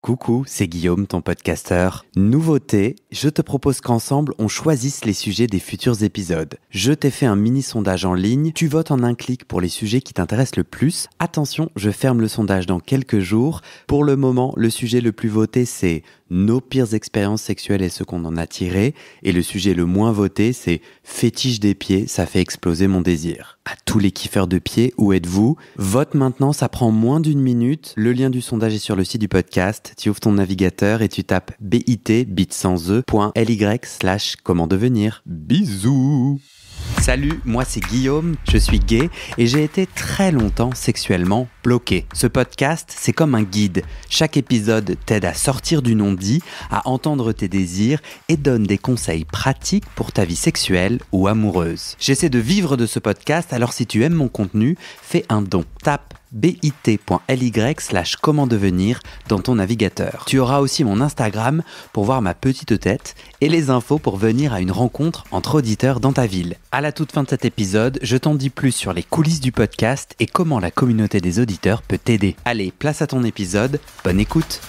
Coucou, c'est Guillaume, ton podcasteur. Nouveauté, je te propose qu'ensemble, on choisisse les sujets des futurs épisodes. Je t'ai fait un mini sondage en ligne, tu votes en un clic pour les sujets qui t'intéressent le plus. Attention, je ferme le sondage dans quelques jours. Pour le moment, le sujet le plus voté, c'est nos pires expériences sexuelles et ce qu'on en a tiré. Et le sujet le moins voté, c'est fétiche des pieds, ça fait exploser mon désir. À tous les kiffeurs de pieds, où êtes-vous? Vote maintenant, ça prend moins d'une minute. Le lien du sondage est sur le site du podcast. Tu ouvres ton navigateur et tu tapes bit.ly/comment devenir. Bisous! Salut, moi c'est Guillaume, je suis gay et j'ai été très longtemps sexuellement bloqué. Ce podcast, c'est comme un guide. Chaque épisode t'aide à sortir du non-dit, à entendre tes désirs et donne des conseils pratiques pour ta vie sexuelle ou amoureuse. J'essaie de vivre de ce podcast, alors si tu aimes mon contenu, fais un don. Tape bit.ly/comment devenir dans ton navigateur. Tu auras aussi mon Instagram pour voir ma petite tête et les infos pour venir à une rencontre entre auditeurs dans ta ville. À la toute fin de cet épisode, je t'en dis plus sur les coulisses du podcast et comment la communauté des auditeurs peut t'aider. Allez, place à ton épisode, bonne écoute.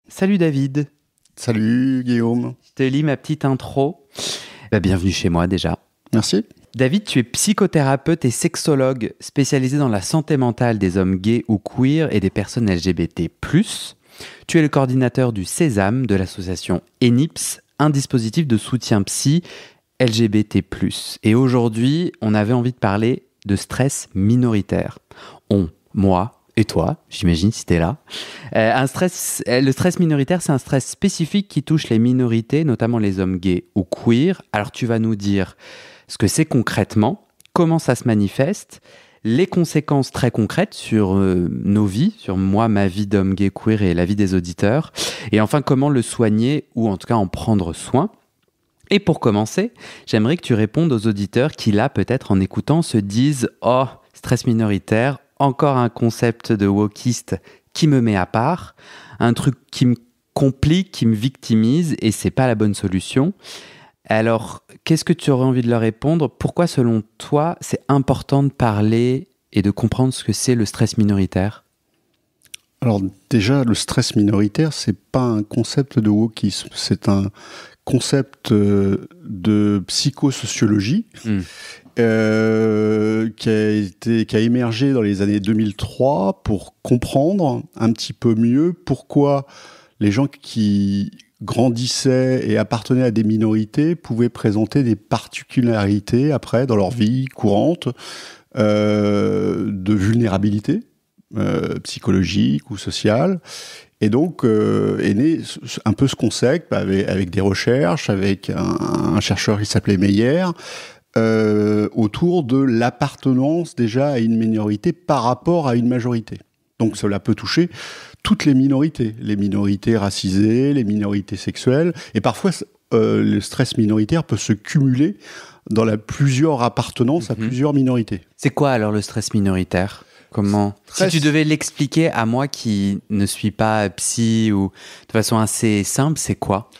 Salut David. Salut Guillaume. Je te lis ma petite intro. Bienvenue chez moi déjà. Merci. David, tu es psychothérapeute et sexologue spécialisé dans la santé mentale des hommes gays ou queer et des personnes LGBT+. Tu es le coordinateur du Sésame de l'association ENIPS, un dispositif de soutien psy LGBT+. Et aujourd'hui, on avait envie de parler de stress minoritaire. Moi et toi, j'imagine si t'es là. Le stress minoritaire, c'est un stress spécifique qui touche les minorités, notamment les hommes gays ou queer. Alors tu vas nous dire ce que c'est concrètement, comment ça se manifeste, les conséquences très concrètes sur nos vies, sur moi, ma vie d'homme gay queer et la vie des auditeurs, et enfin comment le soigner ou en tout cas en prendre soin. Et pour commencer, j'aimerais que tu répondes aux auditeurs qui là, peut-être en écoutant, se disent « Oh, stress minoritaire, encore un concept de wokiste qui me met à part, un truc qui me complique, qui me victimise et c'est pas la bonne solution ». Alors, qu'est-ce que tu aurais envie de leur répondre? Pourquoi, selon toi, c'est important de parler et de comprendre ce que c'est le stress minoritaire? Alors déjà, le stress minoritaire, c'est pas un concept de wokisme, c'est un concept de psychosociologie qui a émergé dans les années 2003 pour comprendre un petit peu mieux pourquoi les gens qui grandissaient et appartenaient à des minorités pouvaient présenter des particularités après dans leur vie courante de vulnérabilité psychologique ou sociale. Et donc est né un peu ce concept avec des recherches, avec un chercheur qui s'appelait Meyer, autour de l'appartenance déjà à une minorité par rapport à une majorité. Donc cela peut toucher toutes les minorités racisées, les minorités sexuelles, et parfois le stress minoritaire peut se cumuler dans plusieurs appartenances à plusieurs minorités. C'est quoi alors le stress minoritaire? Comment? Si tu devais l'expliquer à moi qui ne suis pas psy ou de façon assez simple, c'est quoi?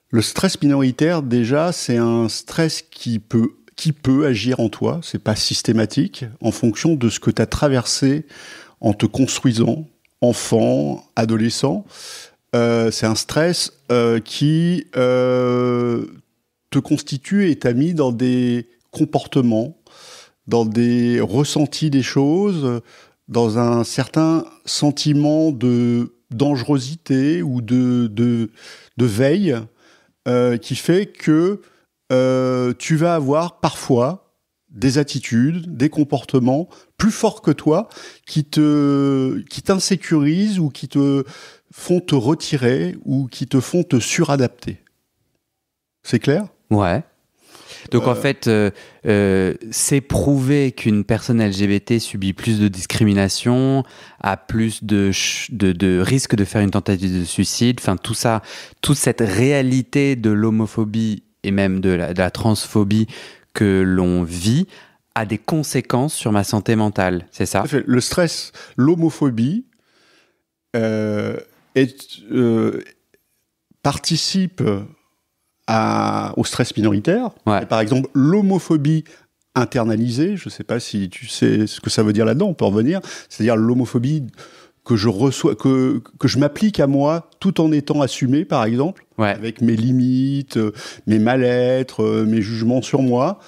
Le stress minoritaire, déjà, c'est un stress qui peut agir en toi, c'est pas systématique, en fonction de ce que tu as traversé en te construisant, enfant, adolescent. C'est un stress qui te constitue et t'a mis dans des comportements, dans des ressentis des choses, dans un certain sentiment de dangerosité ou de veille qui fait que tu vas avoir parfois des attitudes, des comportements plus forts que toi qui t'insécurisent ou qui te font te retirer ou qui te font te suradapter. C'est clair ? Ouais. Donc en fait, c'est prouvé qu'une personne LGBT subit plus de discrimination, a plus de risque de faire une tentative de suicide, enfin tout ça, toute cette réalité de l'homophobie et même de la transphobie que l'on vit a des conséquences sur ma santé mentale, c'est ça? Le stress, l'homophobie participe au stress minoritaire. Ouais. Par exemple, l'homophobie internalisée, je ne sais pas si tu sais ce que ça veut dire là-dedans, on peut en revenir, c'est-à-dire l'homophobie que je reçois, que je m'applique à moi tout en étant assumé, par exemple, avec mes limites, mes mal-être, mes jugements sur moi.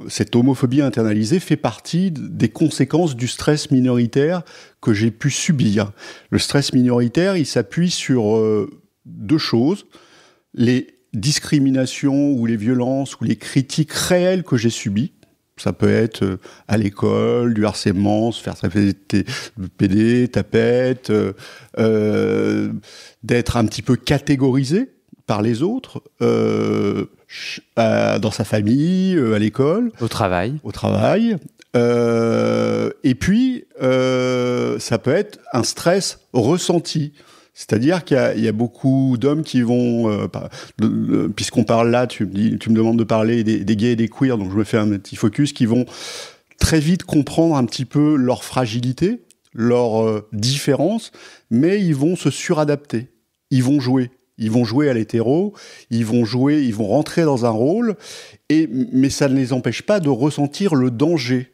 Cette homophobie internalisée fait partie des conséquences du stress minoritaire que j'ai pu subir. Le stress minoritaire, il s'appuie sur deux choses. Les discriminations ou les violences ou les critiques réelles que j'ai subies. Ça peut être à l'école, du harcèlement, se faire taper PD, tapette, d'être un petit peu catégorisé par les autres, dans sa famille, à l'école. Au travail. Et puis, ça peut être un stress ressenti. C'est-à-dire qu'il y a beaucoup d'hommes qui vont, puisqu'on parle là, tu me demandes de parler des gays et des queers, donc je me fais un petit focus, qui vont très vite comprendre un petit peu leur fragilité, leur différence, mais ils vont se suradapter. Ils vont jouer à l'hétéro, ils vont rentrer dans un rôle, mais ça ne les empêche pas de ressentir le danger.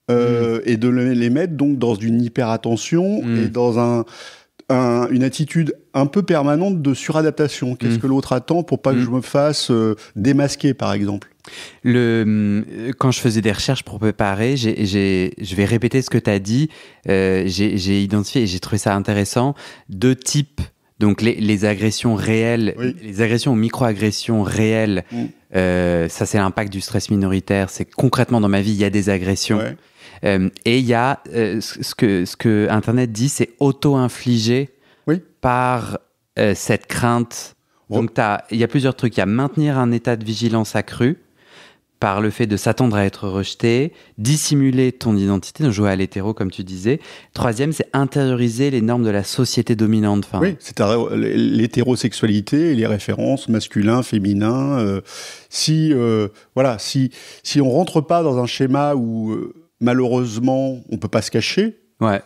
Et de les mettre donc dans une hyperattention et dans une attitude un peu permanente de suradaptation. Qu'est-ce que l'autre attend pour pas que je me fasse démasquer, par exemple? Quand je faisais des recherches pour préparer, je vais répéter ce que tu as dit. J'ai identifié et j'ai trouvé ça intéressant. 2 types. Donc les agressions réelles, les agressions ou micro-agressions réelles, ça c'est l'impact du stress minoritaire. C'est concrètement dans ma vie, il y a des agressions. Et il y a ce que Internet dit, c'est auto-infligé par cette crainte. Donc il y a plusieurs trucs. Il y a maintenir un état de vigilance accru par le fait de s'attendre à être rejeté, dissimuler ton identité, donc jouer à l'hétéro comme tu disais. 3e, c'est intérioriser les normes de la société dominante. Oui, c'est-à-dire l'hétérosexualité et les références masculin, féminin. Si on rentre pas dans un schéma où malheureusement on peut pas se cacher.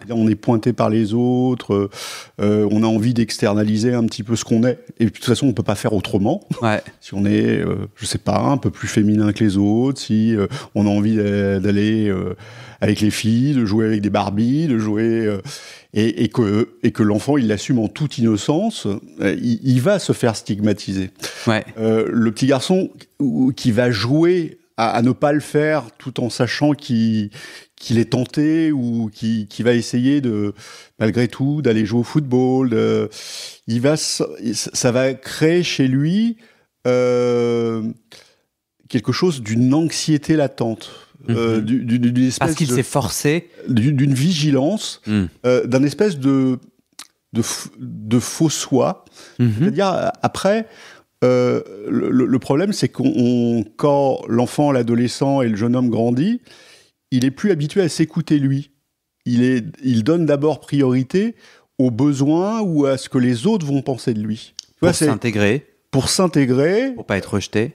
On est pointé par les autres, on a envie d'externaliser un petit peu ce qu'on est, et de toute façon on peut pas faire autrement. Si on est, je sais pas, un peu plus féminin que les autres, si on a envie d'aller avec les filles, de jouer avec des Barbies, de jouer et que l'enfant il l'assume en toute innocence, il va se faire stigmatiser. Le petit garçon qui va jouer à ne pas le faire tout en sachant qu'il est tenté ou qui va essayer malgré tout d'aller jouer au football, ça va créer chez lui quelque chose d'une anxiété latente, d'une espèce parce qu'il s'est forcé, d'une vigilance, d'un espèce de faux soi. C'est-à-dire après. Le problème, c'est quand l'enfant, l'adolescent et le jeune homme grandit, il est plus habitué à s'écouter lui. Il donne d'abord priorité aux besoins ou à ce que les autres vont penser de lui. Pour s'intégrer. Pour pas être rejeté.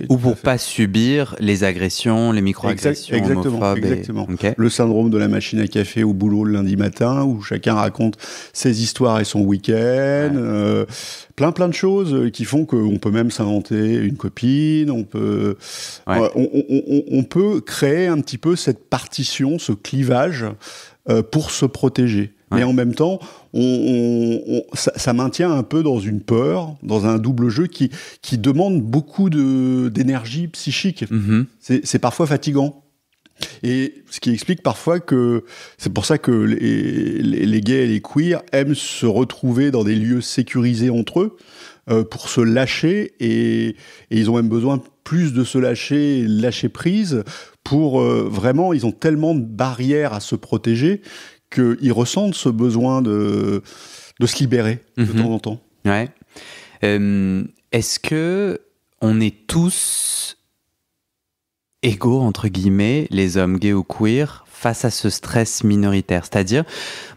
Ou pour pas subir les agressions, les micro-agressions homophobes. Exactement. Le syndrome de la machine à café au boulot le lundi matin, où chacun raconte ses histoires et son week-end. Plein de choses qui font qu'on peut même s'inventer une copine, on peut créer un petit peu cette partition, ce clivage pour se protéger. Mais en même temps, ça maintient un peu dans une peur, dans un double jeu qui demande beaucoup d'énergie psychique. C'est parfois fatigant. Et ce qui explique parfois que c'est pour ça que les gays et les queers aiment se retrouver dans des lieux sécurisés entre eux pour se lâcher, et ils ont même besoin plus de se lâcher prise pour vraiment, ils ont tellement de barrières à se protéger qu'ils ressentent ce besoin de se libérer de temps en temps. Est-ce que on est tous égaux, entre guillemets, les hommes gays ou queer, face à ce stress minoritaire? C'est-à-dire,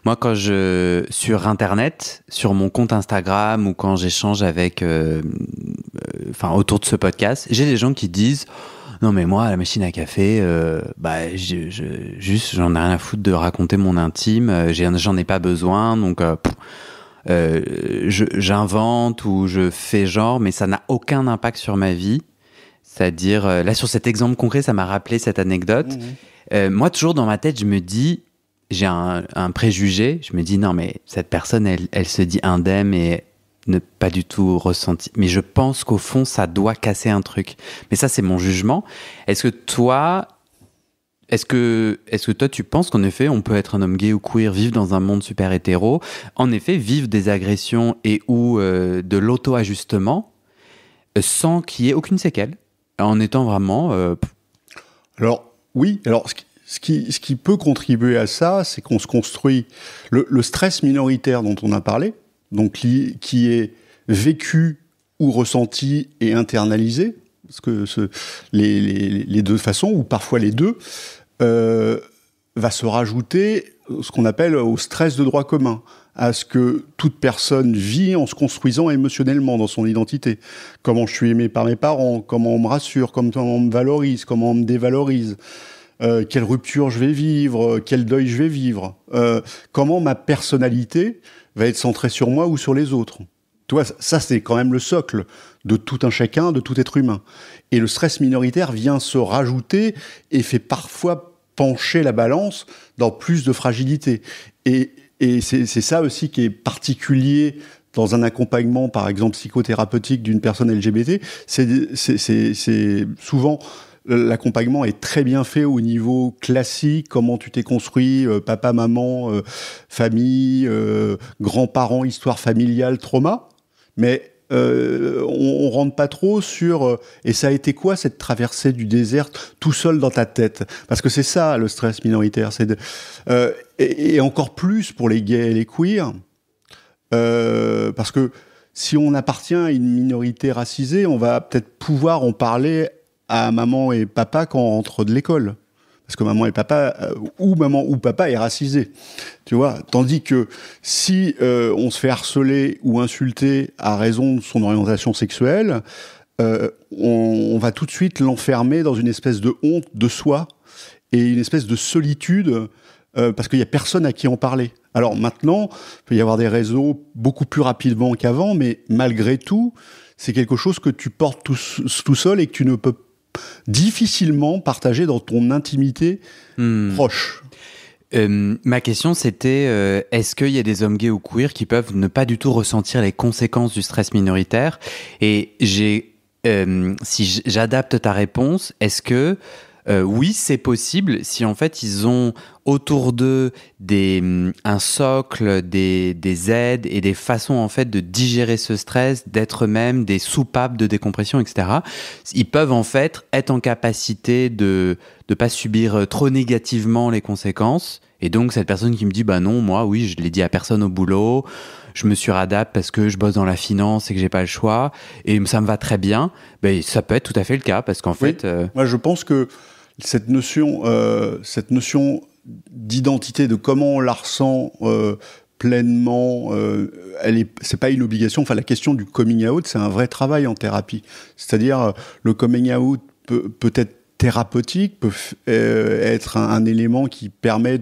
moi, quand sur Internet, sur mon compte Instagram, ou quand j'échange avec, autour de ce podcast, j'ai des gens qui disent: non mais moi, à la machine à café, j'en ai rien à foutre de raconter mon intime, j'en ai pas besoin, donc j'invente ou je fais genre, mais ça n'a aucun impact sur ma vie. C'est-à-dire, là, sur cet exemple concret, ça m'a rappelé cette anecdote. Moi, toujours dans ma tête, je me dis, j'ai un préjugé, je me dis, non, mais cette personne, elle se dit indemne et ne pas du tout ressenti. Mais je pense qu'au fond, ça doit casser un truc. Mais ça, c'est mon jugement. Est-ce que toi, tu penses qu'en effet, on peut être un homme gay ou queer, vivre dans un monde super hétéro, en effet, vivre des agressions et ou de l'auto-ajustement sans qu'il y ait aucune séquelle, en étant vraiment... Alors, oui. Alors, ce qui peut contribuer à ça, c'est qu'on se construit... Le stress minoritaire dont on a parlé, donc qui est vécu ou ressenti et internalisé, parce que les deux façons, ou parfois les deux, va se rajouter ce qu'on appelle au stress de droit commun, à ce que toute personne vit en se construisant émotionnellement dans son identité. Comment je suis aimé par mes parents, comment on me rassure, comment on me valorise, comment on me dévalorise, quelle rupture je vais vivre, quel deuil je vais vivre, comment ma personnalité va être centrée sur moi ou sur les autres. Tu vois, ça c'est quand même le socle de tout un chacun, de tout être humain. Et le stress minoritaire vient se rajouter et fait parfois pencher la balance dans plus de fragilité. Et c'est ça aussi qui est particulier dans un accompagnement, par exemple, psychothérapeutique d'une personne LGBT. C'est souvent... L'accompagnement est très bien fait au niveau classique, comment tu t'es construit, papa, maman, famille, grands-parents, histoire familiale, trauma. Mais on rentre pas trop sur et ça a été quoi cette traversée du désert tout seul dans ta tête, parce que c'est ça le stress minoritaire, et encore plus pour les gays et les queers, parce que si on appartient à une minorité racisée, on va peut-être pouvoir en parler à maman et papa quand on rentre de l'école. Parce que maman ou papa est racisé. Tu vois, tandis que si on se fait harceler ou insulter à raison de son orientation sexuelle, on va tout de suite l'enfermer dans une espèce de honte de soi et une espèce de solitude parce qu'il n'y a personne à qui en parler. Alors maintenant, il peut y avoir des réseaux beaucoup plus rapidement qu'avant, mais malgré tout, c'est quelque chose que tu portes tout seul et que tu ne peux difficilement partager dans ton intimité proche. Ma question, c'était est-ce qu'il y a des hommes gays ou queer qui peuvent ne pas du tout ressentir les conséquences du stress minoritaire ? Et si j'adapte ta réponse, est-ce que oui, c'est possible si en fait ils ont autour d'eux un socle, des aides et des façons en fait de digérer ce stress, d'être eux-mêmes des soupapes de décompression, etc. Ils peuvent en fait être en capacité de pas subir trop négativement les conséquences. Et donc cette personne qui me dit bah non, moi oui, je l'ai dit à personne au boulot, je me suradapte parce que je bosse dans la finance et que j'ai pas le choix et ça me va très bien. Ben ça peut être tout à fait le cas parce qu'en fait. Moi je pense que cette notion d'identité, de comment on la ressent pleinement, c'est pas une obligation. Enfin, la question du coming out, c'est un vrai travail en thérapie. C'est-à-dire, le coming out peut être thérapeutique, peut être un élément qui permet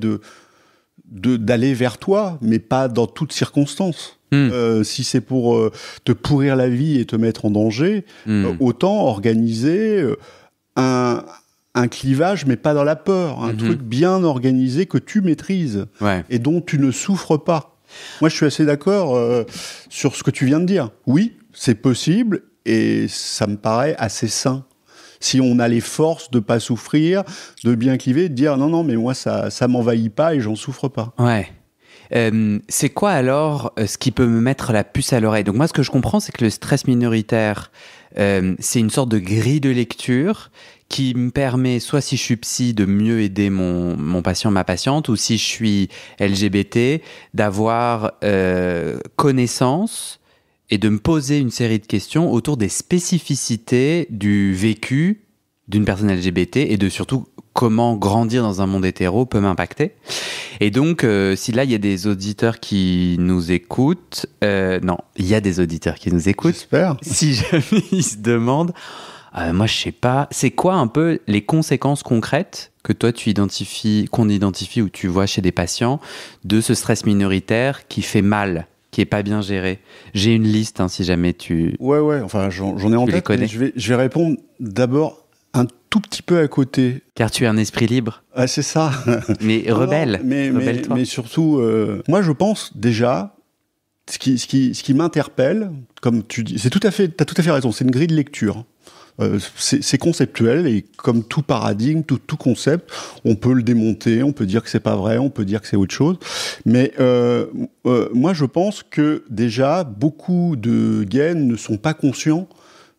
d'aller vers toi, mais pas dans toutes circonstances. Si c'est pour te pourrir la vie et te mettre en danger, autant organiser un clivage, mais pas dans la peur. Un truc bien organisé que tu maîtrises et dont tu ne souffres pas. Moi, je suis assez d'accord sur ce que tu viens de dire. Oui, c'est possible et ça me paraît assez sain. Si on a les forces de pas souffrir, de bien cliver, de dire non, mais moi, ça m'envahit pas et j'en souffre pas. Ouais. C'est quoi alors ce qui peut me mettre la puce à l'oreille ? Donc moi, ce que je comprends, c'est que le stress minoritaire, c'est une sorte de grille de lecture qui me permet, soit si je suis psy, de mieux aider mon patient, ma patiente, ou si je suis LGBT, d'avoir connaissance et de me poser une série de questions autour des spécificités du vécu d'une personne LGBT et de surtout comment grandir dans un monde hétéro peut m'impacter. Et donc, si là, il y a des auditeurs qui nous écoutent... non, il y a des auditeurs qui nous écoutent. J'espère. Si jamais ils se demandent... moi, je sais pas. C'est quoi un peu les conséquences concrètes que toi, qu'on identifie ou tu vois chez des patients de ce stress minoritaire qui fait mal ? qui est pas bien géré. J'ai une liste, si jamais tu... Ouais, enfin, j'en ai en tête, mais je vais répondre d'abord un tout petit peu à côté. Car tu es un esprit libre. Ah, c'est ça. Mais rebelle. Rebelle-toi. Mais surtout, moi, je pense déjà, ce qui m'interpelle, comme tu dis, t'as tout à fait raison, c'est une grille de lecture. C'est conceptuel et comme tout paradigme, tout concept, on peut le démonter, on peut dire que c'est pas vrai, on peut dire que c'est autre chose. Mais moi, je pense que déjà, beaucoup de gays ne sont pas conscients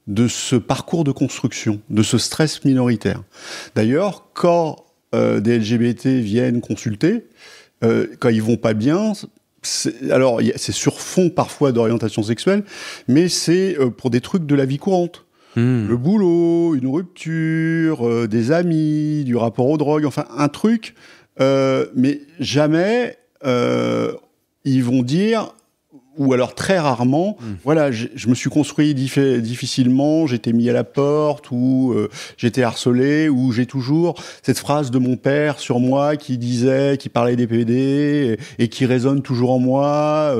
de ce parcours de construction, de ce stress minoritaire. D'ailleurs, quand des LGBT viennent consulter, quand ils vont pas bien, c'est sur fond parfois d'orientation sexuelle, mais c'est pour des trucs de la vie courante. Le boulot, une rupture, des amis, du rapport aux drogues, enfin un truc, mais jamais ils vont dire, ou alors très rarement, voilà, je me suis construit difficilement, j'étais mis à la porte, ou j'étais harcelé, ou j'ai toujours cette phrase de mon père sur moi qui parlait des PD, et qui résonne toujours en moi,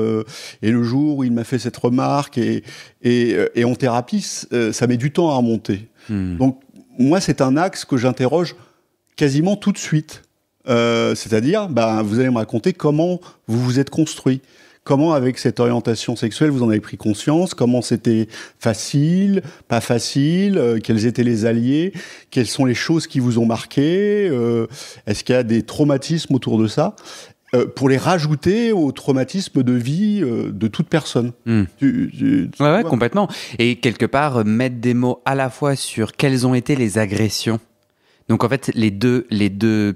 et le jour où il m'a fait cette remarque, et en thérapie, ça met du temps à remonter. Donc, moi, c'est un axe que j'interroge quasiment tout de suite. C'est-à-dire, vous allez me raconter comment vous vous êtes construit. Comment, avec cette orientation sexuelle, vous en avez pris conscience? Comment c'était facile, pas facile? Quels étaient les alliés? Quelles sont les choses qui vous ont marqué? Est-ce qu'il y a des traumatismes autour de ça? Pour les rajouter aux traumatismes de vie de toute personne. Ouais, complètement. Et quelque part, mettre des mots à la fois sur quelles ont été les agressions. Donc en fait, les deux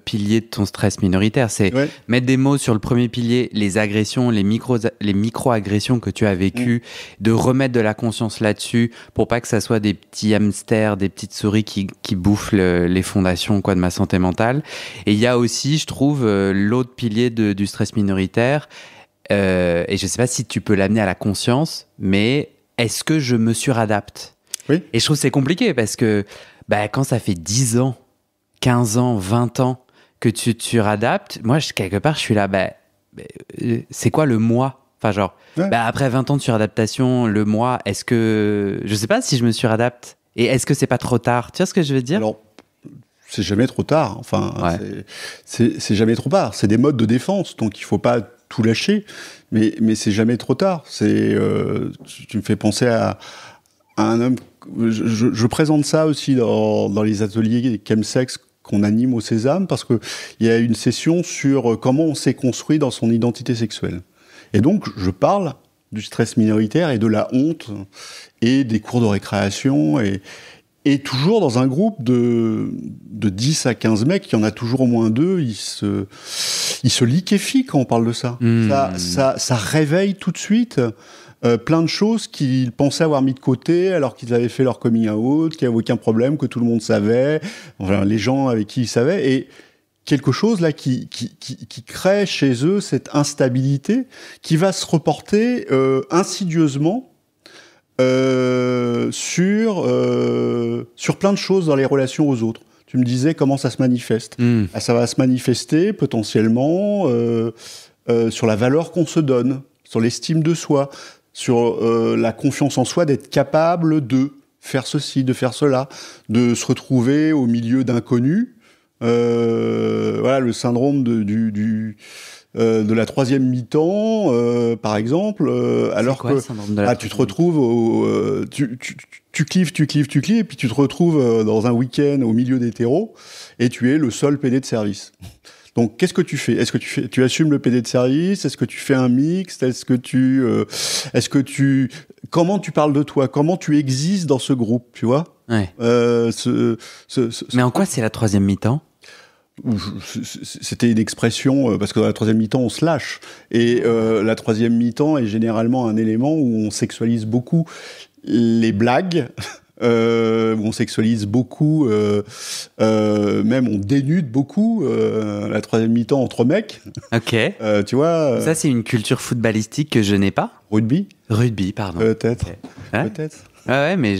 piliers de ton stress minoritaire, c'est mettre des mots sur le premier pilier, les agressions, les micro-agressions que tu as vécues, de remettre de la conscience là-dessus pour pas que ça soit des petits hamsters, des petites souris qui bouffent les fondations de ma santé mentale. Et il y a aussi, je trouve, l'autre pilier du stress minoritaire, et je sais pas si tu peux l'amener à la conscience, mais est-ce que je me suradapte? Oui. Et je trouve que c'est compliqué parce que quand ça fait 10 ans, 15 ans, 20 ans que tu te suradaptes, moi, quelque part, je suis là, c'est quoi le moi? Enfin, genre, après 20 ans de suradaptation, le moi, est-ce que... Je sais pas si je me suradapte. Et est-ce que c'est pas trop tard? Tu vois ce que je veux dire? Alors, c'est jamais trop tard. Enfin, c'est jamais trop tard. C'est des modes de défense, donc il faut pas tout lâcher. Mais c'est jamais trop tard. Tu me fais penser à un homme... Je présente ça aussi dans les ateliers chemsex qu'on anime au Sésame, parce qu'il y a une session sur comment on s'est construit dans son identité sexuelle. Et donc, je parle du stress minoritaire et de la honte et des cours de récréation, et toujours dans un groupe de 10 à 15 mecs, il y en a toujours au moins 2, ils se liquéfient quand on parle de ça. Ça réveille tout de suite plein de choses qu'ils pensaient avoir mis de côté alors qu'ils avaient fait leur coming out, qu'il n'y avait aucun problème, que tout le monde savait, enfin, les gens avec qui ils savaient, et quelque chose là qui crée chez eux cette instabilité qui va se reporter insidieusement sur plein de choses dans les relations aux autres. Tu me disais comment ça se manifeste. Ça va se manifester potentiellement sur la valeur qu'on se donne, sur l'estime de soi, sur la confiance en soi, d'être capable de faire ceci, de faire cela, de se retrouver au milieu d'inconnus. Voilà, le syndrome de la troisième mi-temps, par exemple. Alors quoi, que tu te retrouves tu clives, et puis tu te retrouves dans un week-end au milieu d'hétéros, et tu es le seul PD de service. Donc, qu'est-ce que tu fais? Est-ce que tu assumes le PD de service? Est-ce que tu fais un mixte? Comment tu parles de toi? Comment tu existes dans ce groupe, tu vois? Ouais. Mais en quoi c'est la troisième mi-temps? C'était une expression, parce que dans la troisième mi-temps, on se lâche. Et la troisième mi-temps est généralement un élément où on sexualise beaucoup les blagues, où on sexualise beaucoup, même on dénude beaucoup la troisième mi-temps entre mecs. Ok. Tu vois. Ça, c'est une culture footballistique que je n'ai pas. Rugby, pardon. peut-être. Okay. Peut-être. Ouais, mais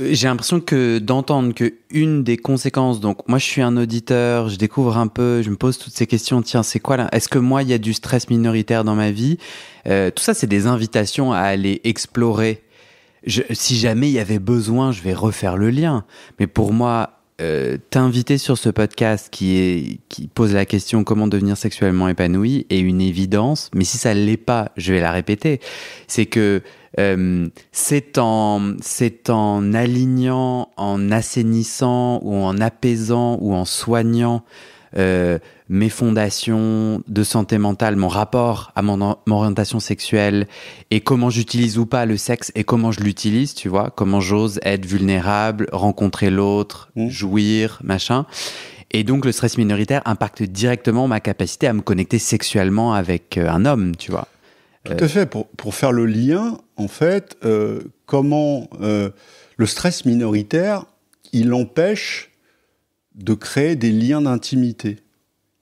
J'ai l'impression que d'entendre que une des conséquences, donc moi je suis un auditeur, je découvre un peu, je me pose toutes ces questions, tiens c'est quoi là? Est-ce que moi il y a du stress minoritaire dans ma vie? Tout ça c'est des invitations à aller explorer. Si jamais il y avait besoin, je vais refaire le lien. Mais pour moi, t'inviter sur ce podcast qui pose la question comment devenir sexuellement épanoui est une évidence, mais si ça ne l'est pas, je vais la répéter. C'est que c'est en alignant, en assainissant ou en apaisant ou en soignant mes fondations de santé mentale, mon rapport à mon orientation sexuelle et comment j'utilise ou pas le sexe et comment je l'utilise, tu vois, comment j'ose être vulnérable, rencontrer l'autre, jouir, machin. Et donc le stress minoritaire impacte directement ma capacité à me connecter sexuellement avec un homme, tu vois. Tout à fait. Pour faire le lien, en fait, comment le stress minoritaire, il empêche de créer des liens d'intimité.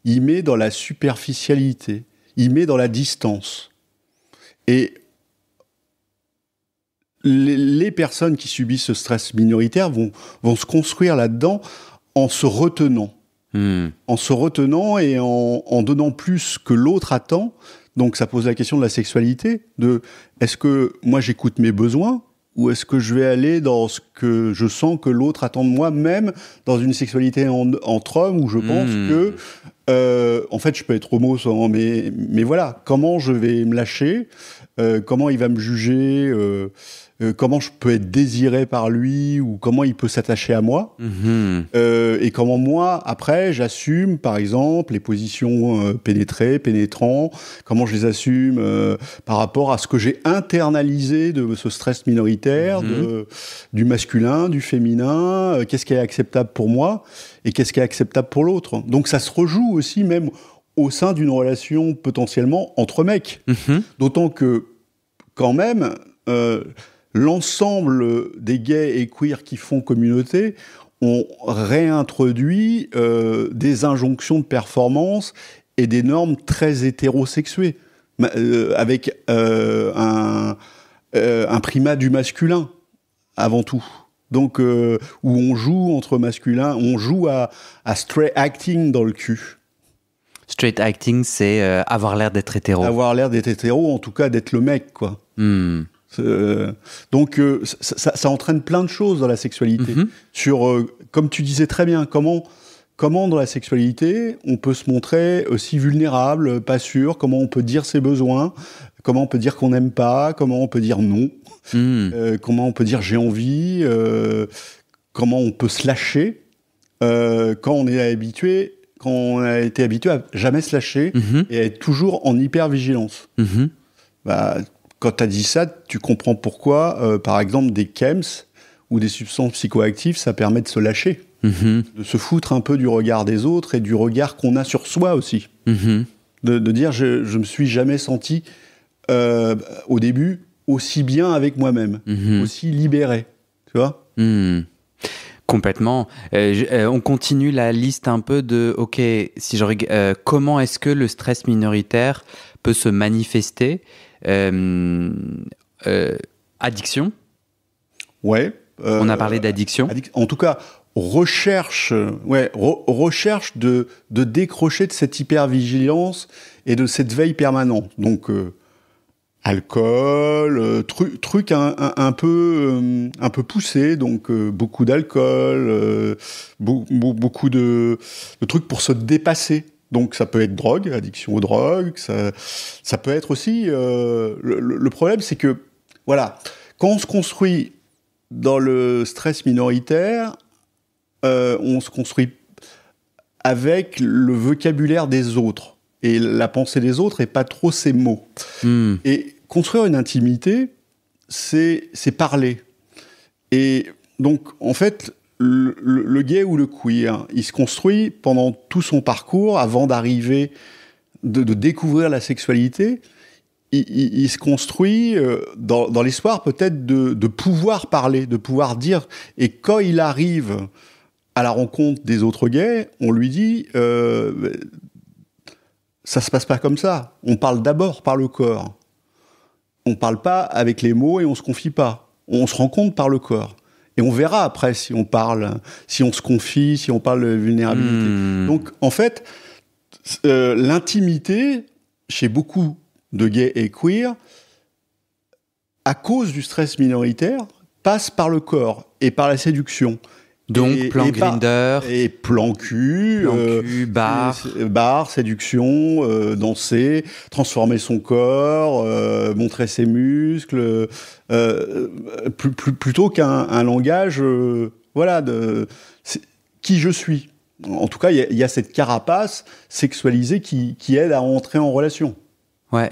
Il met dans la superficialité. Il met dans la distance. Et les personnes qui subissent ce stress minoritaire vont se construire là-dedans en se retenant. En se retenant et en donnant plus que l'autre attend. Donc ça pose la question de la sexualité, de est-ce que moi j'écoute mes besoins ou est-ce que je vais aller dans ce que je sens que l'autre attend de moi, même dans une sexualité entre hommes où je pense que en fait je peux être homo sans, mais voilà, comment je vais me lâcher, comment il va me juger, comment je peux être désiré par lui ou comment il peut s'attacher à moi, et comment moi après j'assume par exemple les positions pénétrants, comment je les assume par rapport à ce que j'ai internalisé de ce stress minoritaire, du masculin, du féminin, qu'est-ce qui est acceptable pour moi et qu'est-ce qui est acceptable pour l'autre. Donc ça se rejoue aussi même au sein d'une relation potentiellement entre mecs, d'autant que quand même l'ensemble des gays et queers qui font communauté ont réintroduit des injonctions de performance et des normes très hétérosexuées, avec un primat du masculin, avant tout. Donc, où on joue entre masculins, on joue à straight acting dans le cul. Straight acting, c'est avoir l'air d'être hétéro. Avoir l'air d'être hétéro, en tout cas d'être le mec, quoi. Donc ça entraîne plein de choses dans la sexualité. Sur, comme tu disais très bien, comment dans la sexualité on peut se montrer aussi vulnérable, pas sûr, comment on peut dire ses besoins, comment on peut dire qu'on n'aime pas, comment on peut dire non, comment on peut dire j'ai envie, comment on peut se lâcher quand on a été habitué à jamais se lâcher et à être toujours en hyper-vigilance. Bah, quand tu as dit ça, tu comprends pourquoi, par exemple, des chems ou des substances psychoactives, ça permet de se lâcher, de se foutre un peu du regard des autres et du regard qu'on a sur soi aussi. De dire, je me suis jamais senti, au début, aussi bien avec moi-même, aussi libéré, tu vois. Complètement. On continue la liste un peu de, ok, si je comment est-ce que le stress minoritaire peut se manifester? Addiction. Ouais. On a parlé d'addiction. En tout cas, recherche de décrocher de cette hypervigilance et de cette veille permanente. Donc, alcool, truc un peu poussé, donc beaucoup d'alcool, beaucoup de trucs pour se dépasser. Donc ça peut être drogue, addiction aux drogues, ça peut être aussi... le problème, c'est que, voilà, quand on se construit dans le stress minoritaire, on se construit avec le vocabulaire des autres, et la pensée des autres, et pas trop ses mots. Et construire une intimité, c'est parler. Et donc, en fait... Le gay ou le queer, il se construit pendant tout son parcours, avant d'arriver, de découvrir la sexualité, il se construit dans l'espoir peut-être de pouvoir parler, de pouvoir dire. Et quand il arrive à la rencontre des autres gays, on lui dit ça se passe pas comme ça. On parle d'abord par le corps. On parle pas avec les mots et on se confie pas. On se rencontre par le corps. Et on verra après si on parle, si on se confie, si on parle de vulnérabilité. Donc, en fait, l'intimité, chez beaucoup de gays et queer, à cause du stress minoritaire, passe par le corps et par la séduction. Donc, plan Grindr. Et plan cul, bar, séduction, danser, transformer son corps, montrer ses muscles, plutôt qu'un langage, qui je suis. En tout cas, il y a cette carapace sexualisée qui aide à entrer en relation. Ouais.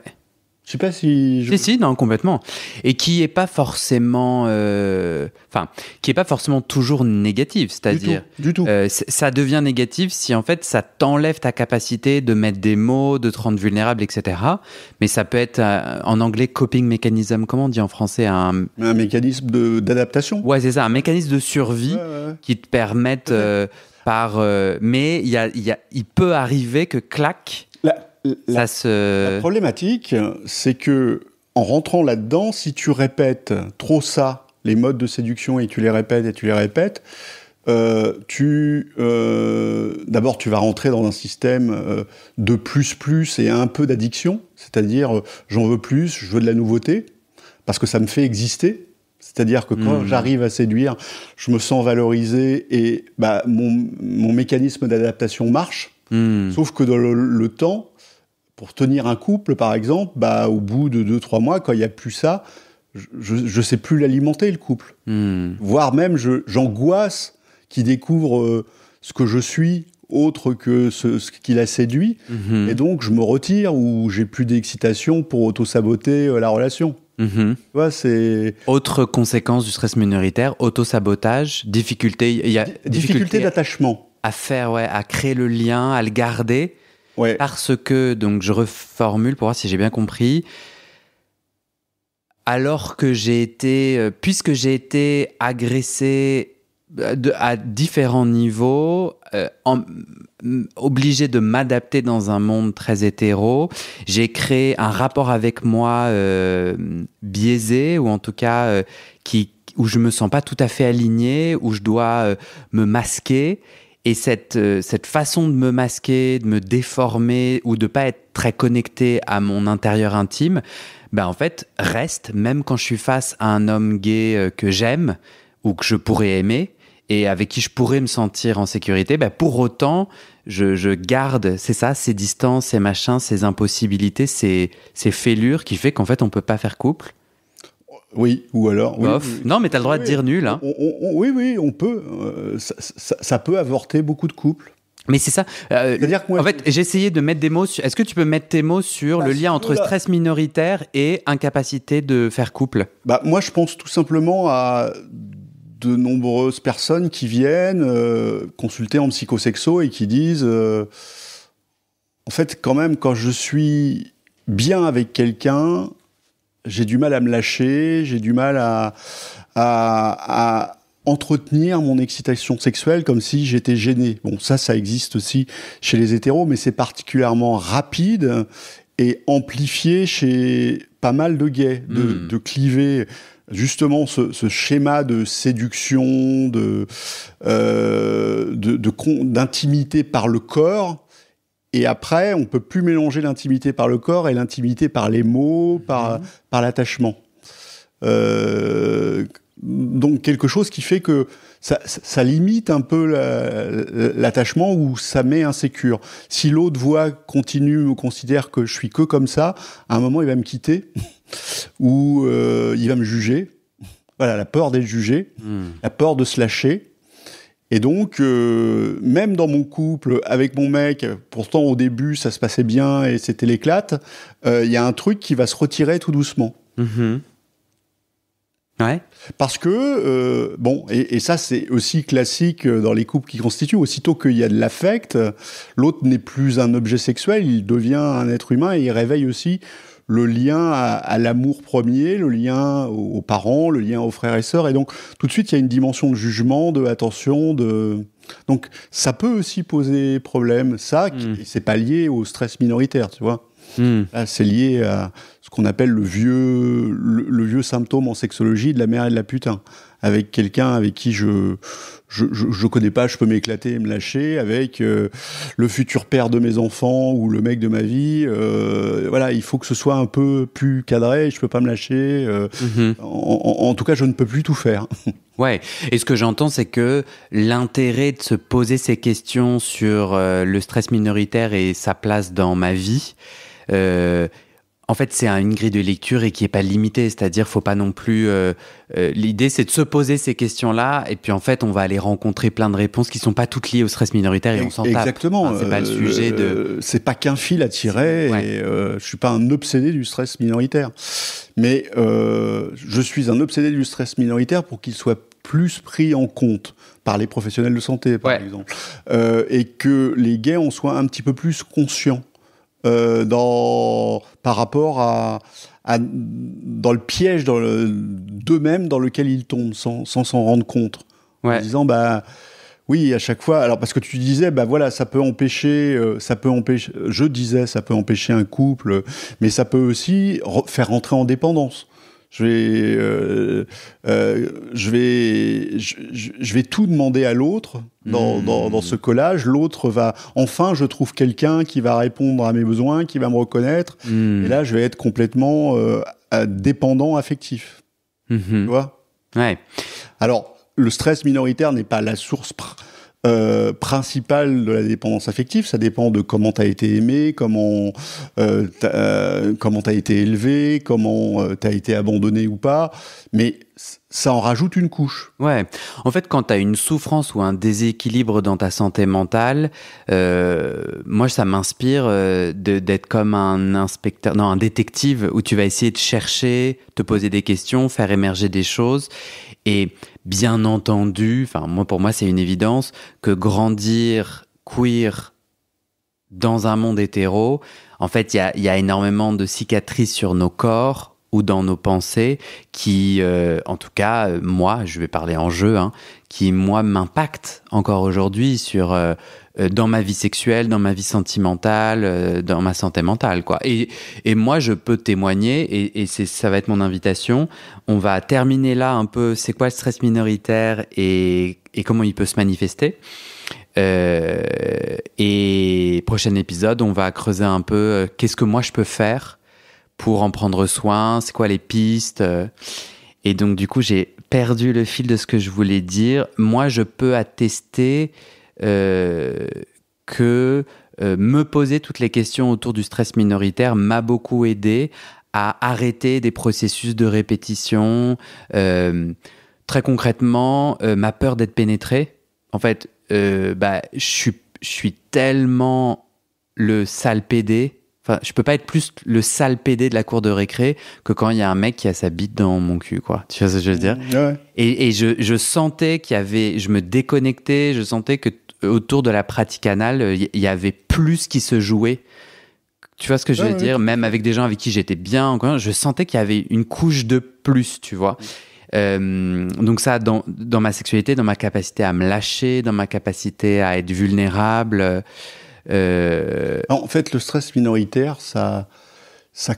Je sais pas si... Si, non, complètement. Et qui est pas forcément... qui est pas forcément toujours négative, c'est-à-dire... Du tout. Ça devient négatif si, en fait, ça t'enlève ta capacité de mettre des mots, de te rendre vulnérable, etc. Mais ça peut être, en anglais, coping mechanism, comment on dit en français un mécanisme d'adaptation. Ouais, c'est ça, un mécanisme de survie qui te permette mais il peut arriver que, clac... La problématique, c'est que en rentrant là-dedans, si tu répètes trop ça, les modes de séduction, et tu les répètes, d'abord tu vas rentrer dans un système de plus et un peu d'addiction, c'est-à-dire j'en veux plus, je veux de la nouveauté, parce que ça me fait exister. C'est-à-dire que quand j'arrive à séduire, je me sens valorisé et mon mécanisme d'adaptation marche. Sauf que dans le temps, pour tenir un couple, par exemple, au bout de 2-3 mois, quand il n'y a plus ça, je ne sais plus l'alimenter, le couple. Voire même, j'angoisse qu'il découvre ce que je suis, autre que ce qui l'a séduit. Et donc, je me retire ou j'ai plus d'excitation pour auto-saboter la relation. Tu vois, c'est... Autre conséquence du stress minoritaire, auto-sabotage, difficulté d'attachement. À faire, à créer le lien, à le garder. Ouais. Parce que, donc je reformule pour voir si j'ai bien compris, alors que puisque j'ai été agressé à différents niveaux, obligé de m'adapter dans un monde très hétéro, j'ai créé un rapport avec moi biaisé, ou en tout cas où je me sens pas tout à fait aligné, où je dois me masquer. Et cette façon de me masquer, de me déformer ou de pas être très connecté à mon intérieur intime, en fait, reste, même quand je suis face à un homme gay que j'aime ou que je pourrais aimer et avec qui je pourrais me sentir en sécurité, pour autant, je garde, c'est ça, ces distances, ces machins, ces impossibilités, ces fêlures qui fait qu'en fait, on peut pas faire couple. Oui, ou alors... Oui, non, mais tu as le droit de dire nul. Hein. Oui, on peut. Ça peut avorter beaucoup de couples. Mais c'est ça. C'est-à-dire que moi, en fait, j'ai essayé de mettre des mots... Est-ce que tu peux mettre tes mots sur le lien entre stress minoritaire et incapacité de faire couple ? Moi, je pense tout simplement à de nombreuses personnes qui viennent consulter en psychosexo et qui disent... en fait, quand même, quand je suis bien avec quelqu'un... J'ai du mal à me lâcher, j'ai du mal à entretenir mon excitation sexuelle comme si j'étais gêné. Bon, ça existe aussi chez les hétéros, mais c'est particulièrement rapide et amplifié chez pas mal de gays, de cliver justement ce schéma de séduction, d'intimité par le corps. Et après, on peut plus mélanger l'intimité par le corps et l'intimité par les mots, par l'attachement. Donc quelque chose qui fait que ça limite un peu l'attachement ou ça met insécure. Si l'autre me considère que je suis que comme ça, à un moment il va me quitter ou il va me juger. Voilà, la peur d'être jugé, la peur de se lâcher. Et donc, même dans mon couple, avec mon mec, pourtant au début ça se passait bien et c'était l'éclate, il y a un truc qui va se retirer tout doucement. Ouais. Parce que, et ça c'est aussi classique dans les couples qui constituent, aussitôt qu'il y a de l'affect, l'autre n'est plus un objet sexuel, il devient un être humain et il réveille aussi le lien à l'amour premier, le lien aux parents, le lien aux frères et sœurs. Et donc, tout de suite, il y a une dimension de jugement, de attention, Donc, ça peut aussi poser problème. Ça, c'est pas lié au stress minoritaire, tu vois. Là, c'est lié à ce qu'on appelle le vieux symptôme en sexologie de la mère et de la putain. Avec quelqu'un avec qui je connais pas, je peux m'éclater et me lâcher, avec le futur père de mes enfants ou le mec de ma vie. Voilà, il faut que ce soit un peu plus cadré, je peux pas me lâcher. En tout cas, je ne peux plus tout faire. Ouais, et ce que j'entends, c'est que l'intérêt de se poser ces questions sur le stress minoritaire et sa place dans ma vie, en fait, c'est une grille de lecture et qui n'est pas limitée. C'est-à-dire, faut pas non plus... l'idée, c'est de se poser ces questions-là et puis en fait, on va aller rencontrer plein de réponses qui ne sont pas toutes liées au stress minoritaire et on s'en tape. Exactement. Enfin, c'est pas le sujet de... C'est pas qu'un fil à tirer et je suis pas un obsédé du stress minoritaire. Mais je suis un obsédé du stress minoritaire pour qu'il soit plus pris en compte par les professionnels de santé, par exemple. Et que les gays en soient un petit peu plus conscients. Par rapport dans le piège d'eux-mêmes dans lequel ils tombent sans s'en rendre compte, en disant oui, à chaque fois, alors parce que tu disais voilà, ça peut empêcher je disais ça peut empêcher un couple, mais ça peut aussi faire rentrer en dépendance. Je vais tout demander à l'autre dans ce collage. L'autre va, enfin, je trouve quelqu'un qui va répondre à mes besoins, qui va me reconnaître. Et là, je vais être complètement dépendant affectif. Tu vois ? Ouais. Alors, le stress minoritaire n'est pas la source principale de la dépendance affective. Ça dépend de comment t'as été aimé, comment t'as été élevé, comment t'as été abandonné ou pas, mais ça en rajoute une couche. Ouais. En fait, quand t'as une souffrance ou un déséquilibre dans ta santé mentale, moi, ça m'inspire d'être comme un détective où tu vas essayer de chercher, te poser des questions, faire émerger des choses. Et bien entendu, pour moi, c'est une évidence que grandir queer dans un monde hétéro, en fait, il y a énormément de cicatrices sur nos corps ou dans nos pensées qui, en tout cas, moi, je vais parler en jeu, qui, moi, m'impactent encore aujourd'hui dans ma vie sexuelle, dans ma vie sentimentale, dans ma santé mentale, quoi. Et moi, je peux témoigner, et ça va être mon invitation. On va terminer là un peu, c'est quoi le stress minoritaire et comment il peut se manifester. Et prochain épisode, on va creuser un peu qu'est-ce que moi je peux faire pour en prendre soin, c'est quoi les pistes. Et donc, du coup, j'ai perdu le fil de ce que je voulais dire. Moi, je peux attester que me poser toutes les questions autour du stress minoritaire m'a beaucoup aidé à arrêter des processus de répétition. Très concrètement, ma peur d'être pénétré. En fait, je suis tellement le sale pédé. Enfin, je peux pas être plus le sale pédé de la cour de récré que quand il y a un mec qui a sa bite dans mon cul, quoi. Tu vois ce que je veux dire ? Ouais. Et je sentais je me déconnectais, je sentais que autour de la pratique anale, il y avait plus qui se jouait. Tu vois ce que je veux dire ? Même avec des gens avec qui j'étais bien, je sentais qu'il y avait une couche de plus, tu vois. Donc ça, dans ma sexualité, dans ma capacité à me lâcher, dans ma capacité à être vulnérable. En fait, le stress minoritaire, ça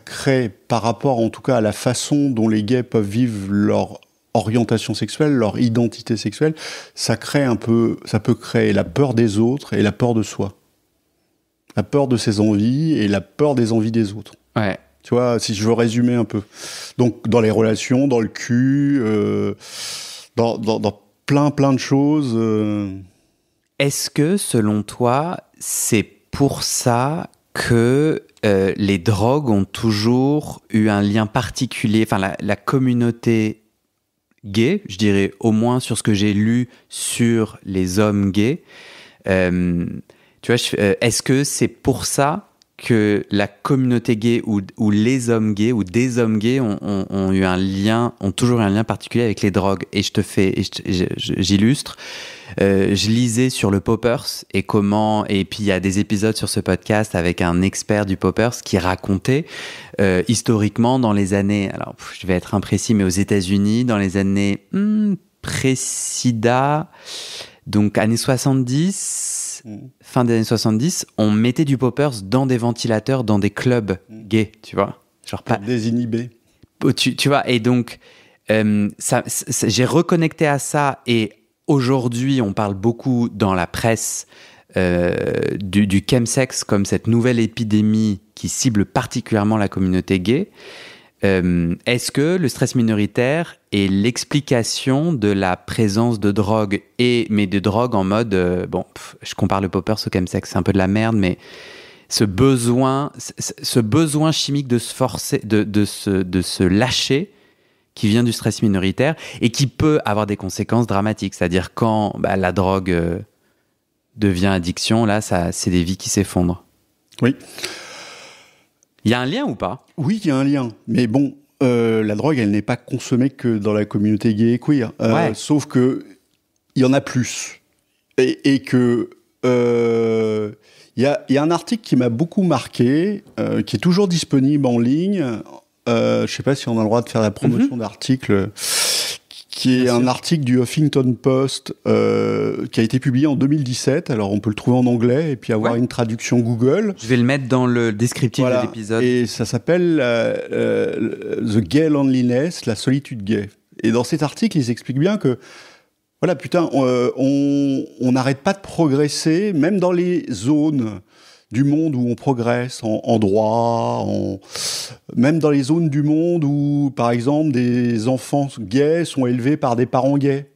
crée, par rapport en tout cas à la façon dont les gays peuvent vivre leur orientation sexuelle, leur identité sexuelle, ça peut créer la peur des autres et la peur de soi. La peur de ses envies et la peur des envies des autres. Ouais. Tu vois, si je veux résumer un peu. Donc, dans les relations, dans le cul, dans plein de choses. Est-ce que, selon toi, c'est pour ça que les drogues ont toujours eu un lien particulier, enfin la communauté gay, je dirais au moins sur ce que j'ai lu sur les hommes gays, tu vois, est-ce que c'est pour ça que la communauté gay ou les hommes gays ou des hommes gays ont eu un lien, ont toujours eu un lien particulier avec les drogues? Et j'illustre. Je lisais sur le poppers et puis il y a des épisodes sur ce podcast avec un expert du poppers qui racontait historiquement dans les années, alors je vais être imprécis, mais aux États-Unis dans les années pré-sida, Donc, années 70, fin des années 70, on mettait du poppers dans des ventilateurs, dans des clubs gays, tu vois. Genre pas... Désinhibé. Tu vois, et donc, j'ai reconnecté à ça, et aujourd'hui, on parle beaucoup dans la presse du chemsex comme cette nouvelle épidémie qui cible particulièrement la communauté gay. Est-ce que le stress minoritaire est l'explication de la présence de drogue, mais de drogue en mode, je compare le poppers au chemsex, c'est un peu de la merde, mais ce besoin chimique de se forcer, de se lâcher, qui vient du stress minoritaire et qui peut avoir des conséquences dramatiques. C'est-à-dire quand la drogue devient addiction, là, c'est des vies qui s'effondrent. Oui. Il y a un lien ou pas ? Oui, il y a un lien. Mais bon, la drogue, elle n'est pas consommée que dans la communauté gay et queer. Sauf que il y en a plus. Et que il y a un article qui m'a beaucoup marqué, qui est toujours disponible en ligne. Je ne sais pas si on a le droit de faire la promotion d'articles, qui est un article du Huffington Post qui a été publié en 2017. Alors, on peut le trouver en anglais et puis avoir une traduction Google. Je vais le mettre dans le descriptif de l'épisode. Et ça s'appelle The Gay Loneliness, la solitude gay. Et dans cet article, ils expliquent bien que voilà, putain, on n'arrête pas de progresser, même dans les zones du monde où on progresse en droit, même dans les zones du monde où, par exemple, des enfants gays sont élevés par des parents gays,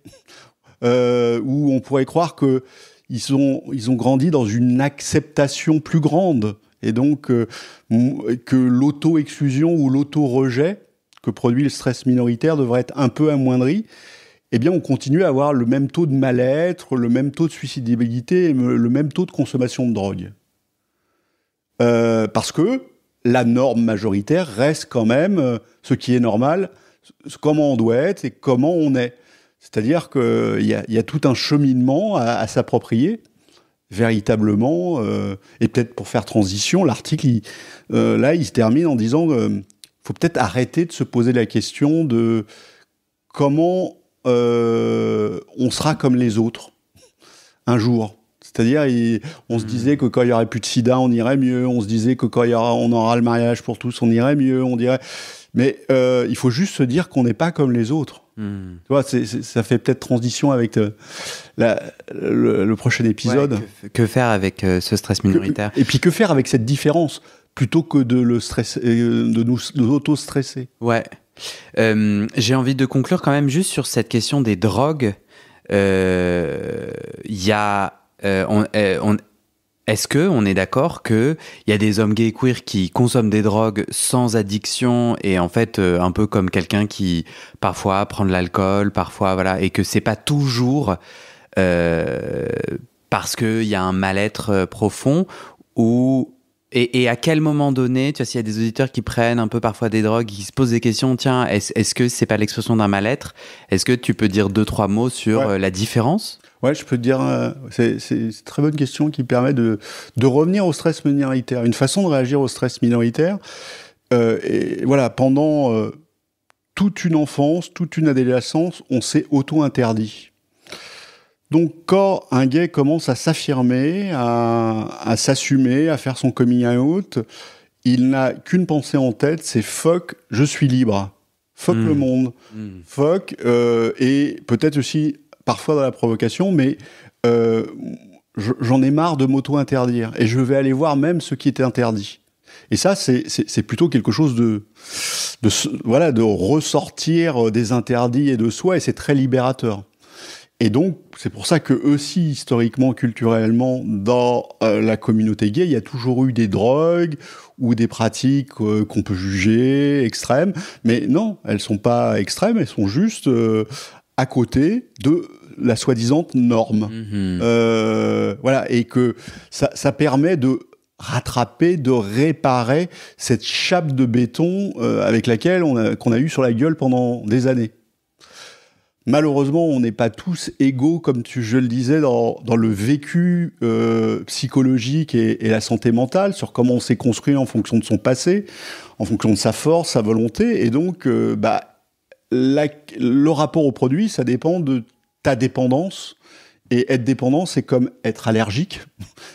où on pourrait croire que ils ont grandi dans une acceptation plus grande, et donc que l'auto-exclusion ou l'auto-rejet que produit le stress minoritaire devrait être un peu amoindri. Eh bien, on continue à avoir le même taux de mal-être, le même taux de suicidabilité et le même taux de consommation de drogue. Parce que la norme majoritaire reste quand même ce qui est normal, comment on doit être et comment on est. C'est-à-dire qu'il y a tout un cheminement à s'approprier, véritablement. Et peut-être pour faire transition, l'article, il se termine en disant faut peut-être arrêter de se poser la question de comment on sera comme les autres un jour. C'est-à-dire, on se disait que quand il y aurait plus de sida, on irait mieux. On se disait que quand on aura le mariage pour tous, on irait mieux. Mais il faut juste se dire qu'on n'est pas comme les autres. Tu vois, ça fait peut-être transition avec le prochain épisode. Ouais, que faire avec ce stress minoritaire ? Et puis que faire avec cette différence plutôt que de le stresser, de nous auto-stresser. Ouais. J'ai envie de conclure quand même juste sur cette question des drogues. Y a est-ce qu'on est d'accord qu'il y a des hommes gays et queer qui consomment des drogues sans addiction et en fait un peu comme quelqu'un qui parfois prend de l'alcool, parfois voilà, et que c'est pas toujours parce qu'il y a un mal-être profond ou et à quel moment donné, tu vois, s'il y a des auditeurs qui prennent un peu parfois des drogues, qui se posent des questions, tiens, est-ce que c'est pas l'expression d'un mal-être ? Est-ce que tu peux dire 2-3 mots sur la différence ? Ouais, je peux te dire, c'est une très bonne question qui permet de revenir au stress minoritaire. Une façon de réagir au stress minoritaire, et voilà, pendant toute une enfance, toute une adolescence, on s'est auto-interdit. Donc, quand un gay commence à s'affirmer, à s'assumer, à faire son coming out, il n'a qu'une pensée en tête, c'est « fuck, je suis libre ». Fuck le monde. Fuck, et peut-être aussi, parfois dans la provocation, mais j'en ai marre de m'auto-interdire. Et je vais aller voir même ce qui était interdit. Et ça, c'est plutôt quelque chose de ressortir des interdits et de soi, et c'est très libérateur. Et donc, c'est pour ça que aussi, historiquement, culturellement, dans la communauté gay, il y a toujours eu des drogues ou des pratiques qu'on peut juger extrêmes. Mais non, elles sont pas extrêmes, elles sont juste à côté de la soi-disant norme. Voilà, et que ça permet de rattraper, de réparer cette chape de béton avec laquelle qu'on a eu sur la gueule pendant des années. Malheureusement, on n'est pas tous égaux, comme je le disais, dans le vécu psychologique et la santé mentale, sur comment on s'est construit en fonction de son passé, en fonction de sa force, sa volonté. Et donc, le rapport au produit, ça dépend de ta dépendance Et être dépendant, c'est comme être allergique.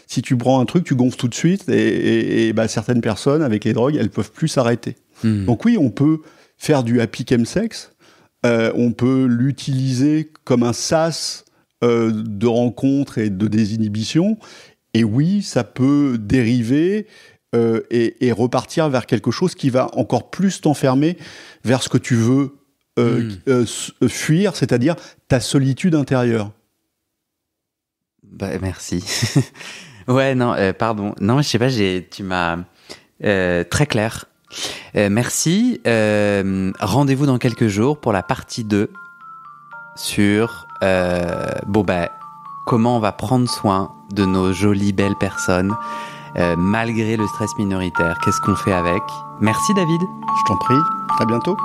Si tu prends un truc, tu gonfles tout de suite. Et certaines personnes, avec les drogues, elles peuvent plus s'arrêter. Donc oui, on peut faire du happy chemsex. On peut l'utiliser comme un sas de rencontre et de désinhibition. Et oui, ça peut dériver et repartir vers quelque chose qui va encore plus t'enfermer vers ce que tu veux fuir, c'est-à-dire ta solitude intérieure. Merci. Ouais, non, pardon. Non, je sais pas, tu m'as... très clair. Merci. Rendez-vous dans quelques jours pour la partie 2 sur comment on va prendre soin de nos jolies belles personnes malgré le stress minoritaire. Qu'est-ce qu'on fait avec? Merci David. Je t'en prie. À bientôt.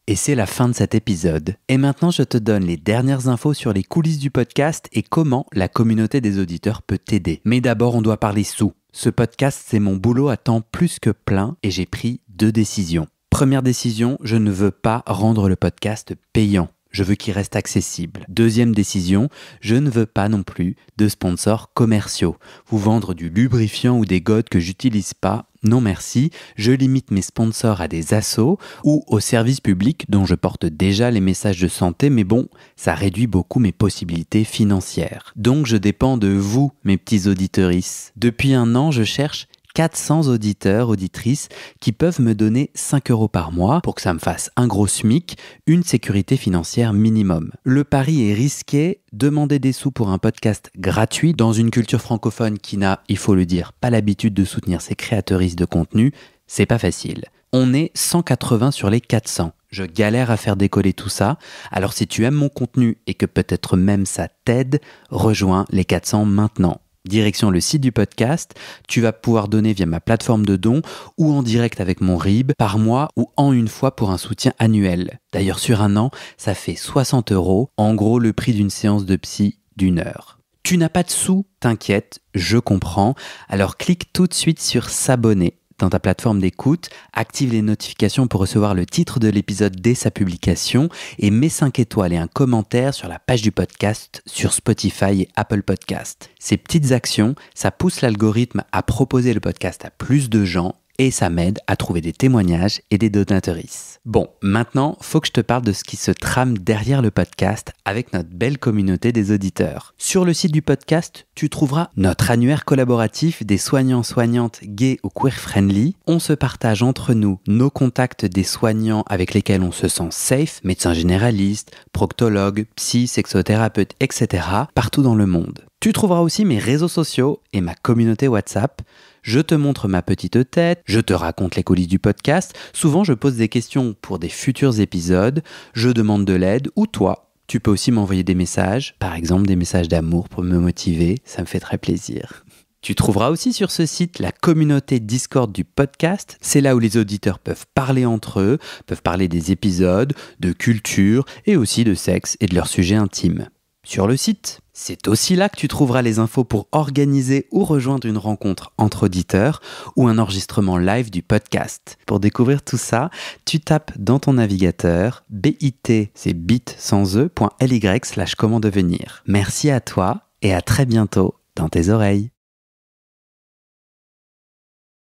Et c'est la fin de cet épisode. Et maintenant, je te donne les dernières infos sur les coulisses du podcast et comment la communauté des auditeurs peut t'aider. Mais d'abord, on doit parler sous. Ce podcast, c'est mon boulot à temps plus que plein et j'ai pris 2 décisions. Première décision, je ne veux pas rendre le podcast payant. Je veux qu'il reste accessible. Deuxième décision, je ne veux pas non plus de sponsors commerciaux. Vous vendre du lubrifiant ou des godes que j'utilise pas, non merci. Je limite mes sponsors à des assos ou aux services publics dont je porte déjà les messages de santé, mais bon, ça réduit beaucoup mes possibilités financières. Donc je dépends de vous, mes petits auditorices. Depuis 1 an, je cherche 400 auditeurs, auditrices qui peuvent me donner 5 € par mois pour que ça me fasse un gros SMIC, une sécurité financière minimum. Le pari est risqué, demander des sous pour un podcast gratuit dans une culture francophone qui n'a, il faut le dire, pas l'habitude de soutenir ses créateuristes de contenu, c'est pas facile. On est 180 sur les 400. Je galère à faire décoller tout ça, alors si tu aimes mon contenu et que peut-être même ça t'aide, rejoins les 400 maintenant. Direction le site du podcast, tu vas pouvoir donner via ma plateforme de dons ou en direct avec mon RIB par mois ou en une fois pour un soutien annuel. D'ailleurs sur 1 an, ça fait 60 €, en gros le prix d'une séance de psy d'1 heure. Tu n'as pas de sous, t'inquiète, je comprends, alors clique tout de suite sur s'abonner dans ta plateforme d'écoute, active les notifications pour recevoir le titre de l'épisode dès sa publication et mets 5 étoiles et un commentaire sur la page du podcast sur Spotify et Apple Podcast. Ces petites actions, ça pousse l'algorithme à proposer le podcast à plus de gens et ça m'aide à trouver des témoignages et des donatrices. Bon, maintenant, faut que je te parle de ce qui se trame derrière le podcast avec notre belle communauté des auditeurs. Sur le site du podcast, tu trouveras notre annuaire collaboratif des soignants-soignantes gays ou queer-friendly. On se partage entre nous nos contacts des soignants avec lesquels on se sent safe, médecins généralistes, proctologues, psy, sexothérapeutes, etc. partout dans le monde. Tu trouveras aussi mes réseaux sociaux et ma communauté WhatsApp. Je te montre ma petite tête, je te raconte les coulisses du podcast. Souvent, je pose des questions pour des futurs épisodes. Je demande de l'aide ou toi, tu peux aussi m'envoyer des messages, par exemple des messages d'amour pour me motiver. Ça me fait très plaisir. Tu trouveras aussi sur ce site la communauté Discord du podcast. C'est là où les auditeurs peuvent parler entre eux, peuvent parler des épisodes, de culture et aussi de sexe et de leurs sujets intimes. Sur le site, c'est aussi là que tu trouveras les infos pour organiser ou rejoindre une rencontre entre auditeurs ou un enregistrement live du podcast. Pour découvrir tout ça, tu tapes dans ton navigateur bit, c'est bit sans e.ly/comment devenir. Merci à toi et à très bientôt dans tes oreilles.